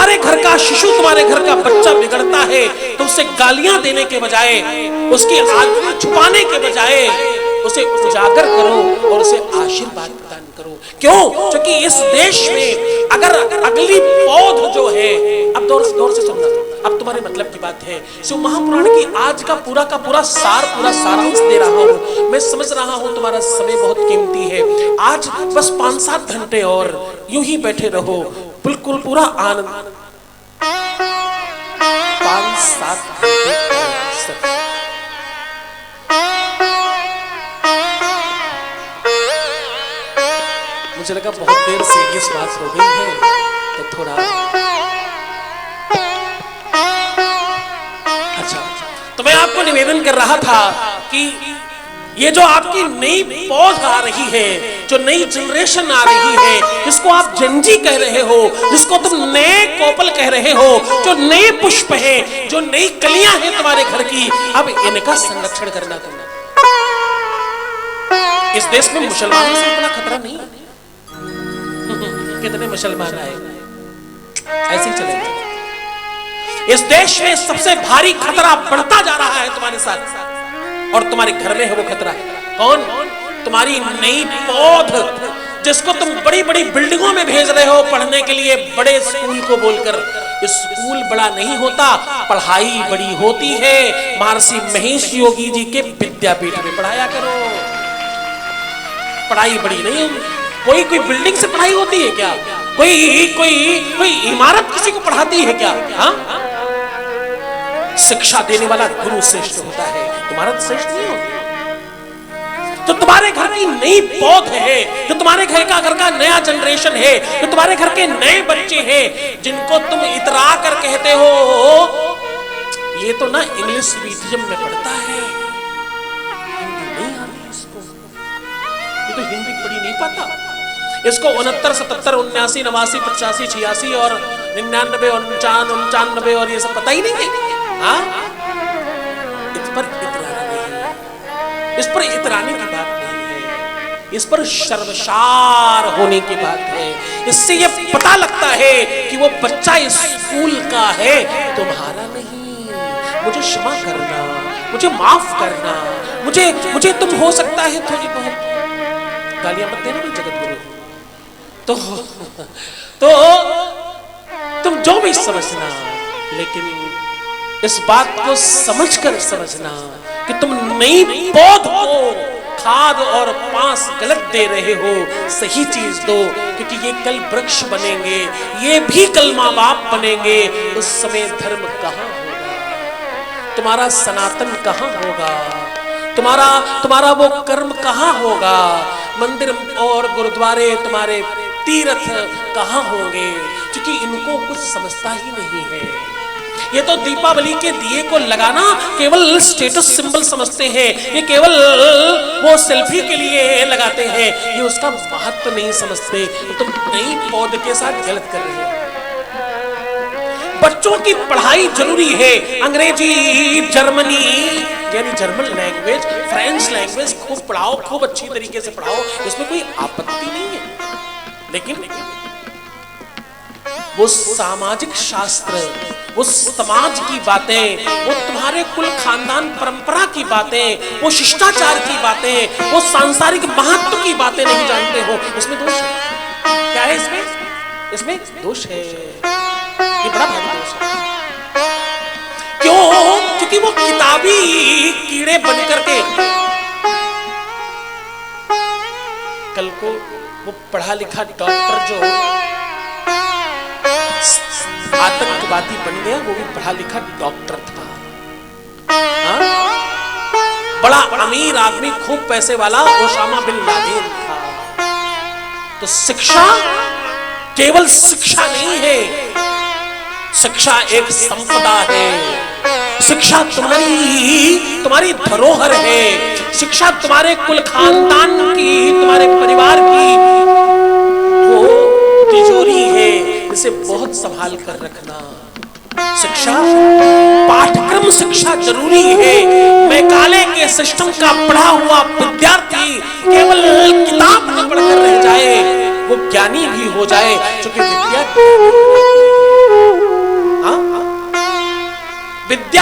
तुम्हारे घर का शिशु, तुम्हारे घर का बच्चा बिगड़ता है तो उसे गालियां देने के बजाय, उसकी आदमी छुपाने के बजाय उसे उजागर करो और उसे आशीर्वाद प्रदान करो। क्यों? क्योंकि इस देश में अगर अगली पौध जो है, अब दौर से सुनना, अब तुम्हारे मतलब की बात है। शिव महापुराण की आज का पूरा सारांश दे रहा हूं। मैं समझ रहा हूं तुम्हारा समय बहुत कीमती है। आज बस 5-7 घंटे और यूं ही बैठे रहो, बिल्कुल पूरा आनंद। 5-7 घंटे और मुझे लगा बहुत देर सीरियस बात हो गई है तो थोड़ा अच्छा। तो मैं आपको निवेदन कर रहा था कि ये जो आपकी नई पौध आ रही है, जो नई जनरेशन आ रही है, जिसको आप जनजी कह रहे हो, जिसको तुम नए कोपल कह रहे हो, जो नए पुष्प है, जो नई कलियां हैं तुम्हारे घर की, अब इनका संरक्षण करना तुमने। इस देश में मुसलमानों से इतना खतरा नहीं है। कितने मुसलमान आए, ऐसे ही चलेंगे। इस देश में सबसे भारी खतरा बढ़ता जा रहा है तुम्हारे साथ, और तुम्हारे घर में है वो खतरा। कौन? तुम्हारी नई पौध, जिसको तुम बड़ी बड़ी बिल्डिंगों में भेज रहे हो पढ़ने के लिए, बड़े स्कूल को बोलकर। स्कूल बड़ा नहीं होता, पढ़ाई बड़ी होती है। महर्षि महेश योगी जी के विद्यापीठ में पढ़ाया करो। पढ़ाई बड़ी नहीं होगी। कोई बिल्डिंग से पढ़ाई होती है क्या? कोई इमारत किसी को पढ़ाती है क्या? हाँ? शिक्षा देने वाला गुरु श्रेष्ठ होता है, इमारत श्रेष्ठ नहीं होती। तो तुम्हारे घर की नई पौध है, जो तुम्हारे घर का नया जनरेशन है, जो तुम्हारे घर के नए बच्चे हैं, जिनको तुम इतरा कर कहते हो ये तो ना इंग्लिश मीडियम में पढ़ता है, हिंदी नहीं आती इसको, ये तो हिंदी पढ़ी नहीं पाता, इसको 69, 77, 79, 89, 85, 86 और 99, 95 और ये सब पता ही नहीं है। हाँ? इस पर इतराना नहीं है, इस पर इतराने की बात नहीं है, इस पर शर्मसार होने की बात है। इससे ये पता लगता है कि वो बच्चा स्कूल का है, तुम्हारा नहीं। मुझे क्षमा करना, मुझे माफ करना, मुझे तुम हो सकता है थोड़ी बहुत गालियां मत देना जगत गुरु। तो तुम जो भी समझना, लेकिन इस बात को समझकर समझना कि तुम नई पौध को खाद और पांस गलत दे रहे हो। सही चीज दो, क्योंकि ये कल वृक्ष बनेंगे, ये भी कल माँ बाप बनेंगे। उस समय धर्म कहाँ होगा, तुम्हारा सनातन कहाँ होगा, तुम्हारा वो कर्म कहाँ होगा, मंदिर और गुरुद्वारे तुम्हारे तीर्थ कहाँ होंगे? क्योंकि इनको कुछ समझता ही नहीं है। ये तो दीपावली के दिए को लगाना केवल स्टेटस सिंबल समझते हैं, ये केवल वो सेल्फी के लिए लगाते हैं, ये उसका महत्व नहीं समझते। तुम नई पौध के साथ गलत कर रहे हो। बच्चों की पढ़ाई जरूरी है। अंग्रेजी, जर्मनी यानी जर्मन लैंग्वेज, फ्रेंच लैंग्वेज खूब पढ़ाओ, खूब अच्छी तरीके से पढ़ाओ, इसमें कोई आपत्ति नहीं है। लेकिन वो सामाजिक शास्त्र, वो समाज की बातें, वो तुम्हारे कुल खानदान परंपरा की बातें, वो शिष्टाचार की बातें, वो सांसारिक महत्व की बातें नहीं जानते हो, इसमें दोष है। क्या है इसमें दोष है, ये बड़ा भारी दोष है। क्यों? क्योंकि वो किताबी कीड़े बनकर के कल को वो पढ़ा लिखा डॉक्टर जो आतंकवादी बन गया, वो भी पढ़ा लिखा डॉक्टर था। हाँ? बड़ा अमीर आदमी, खूब पैसे वाला ओसामा बिन लादेन था। तो शिक्षा केवल शिक्षा नहीं है, शिक्षा एक संपदा है। शिक्षा तुम्हारी धरोहर है। शिक्षा तुम्हारे कुल खानदान की, तुम्हारे परिवार की वो तिजोरी है, इसे बहुत संभाल कर रखना। शिक्षा, पाठ्यक्रम शिक्षा जरूरी है। मैकाले के सिस्टम का पढ़ा हुआ विद्यार्थी केवल किताब न पढ़कर रह जाए, वो ज्ञानी भी हो जाए, क्योंकि विद्या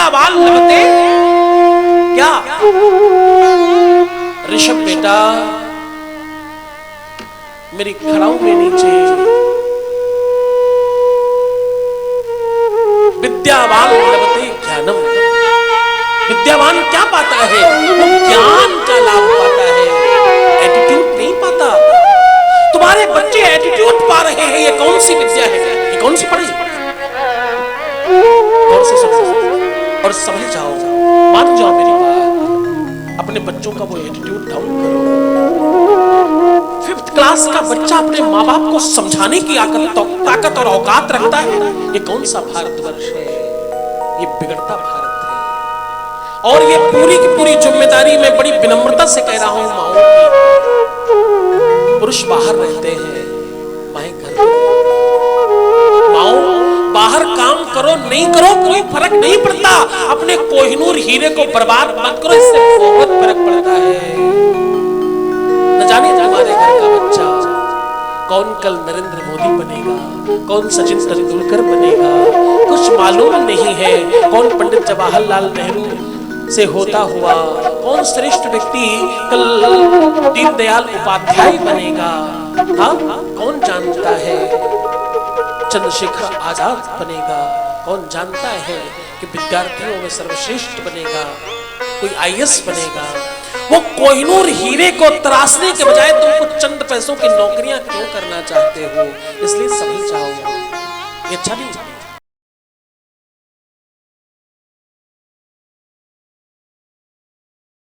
विद्यावान लभते क्या? ऋषभ बेटा, मेरी खड़ाऊ में नीचे विद्यावान लभते ज्ञानम। विद्यावान क्या पाता है? वो ज्ञान का लाभ पाता है, एटीट्यूड नहीं पाता। तुम्हारे बच्चे एटीट्यूड पा रहे हैं, ये कौन सी विद्या है? ये कौन सी पढ़ाई? और से समझो और समझ जाओ, मान जाओ मेरी बात। अपने बच्चों का वो एटीट्यूड डाउन करो। 5th क्लास का बच्चा अपने माँ बाप को समझाने की ताकत और औकात रखता है। ये कौन सा भारतवर्ष है? ये बिगड़ता भारत है। और ये पूरी की पूरी जिम्मेदारी मैं बड़ी विनम्रता से कह रहा हूं माओ की। पुरुष बाहर रहते हैं, माएं घर में। माओ बाहर काम करो नहीं करो कोई फर्क नहीं पड़ता, अपने कोहिनूर हीरे को बर्बाद मत करो, इससे बहुत फर्क पड़ता है। न जाने तुम्हारे घर का बच्चा कौन कल नरेंद्र मोदी बनेगा, कौन सचिन तेंदुलकर बनेगा, कुछ मालूम नहीं है। कौन पंडित जवाहरलाल नेहरू से होता हुआ कौन श्रेष्ठ व्यक्ति कल दीनदयाल उपाध्याय बनेगा, हाँ कौन जानता है? चंद्रशेखर आजाद बनेगा, कौन जानता है कि विद्यार्थियों में सर्वश्रेष्ठ बनेगा, कोई आईएएस बनेगा। वो कोहिनूर हीरे को तराशने के बजाय तुम कुछ चंद पैसों की नौकरियां क्यों करना चाहते हो? इसलिए समझ जाओ, ये अच्छा नहीं।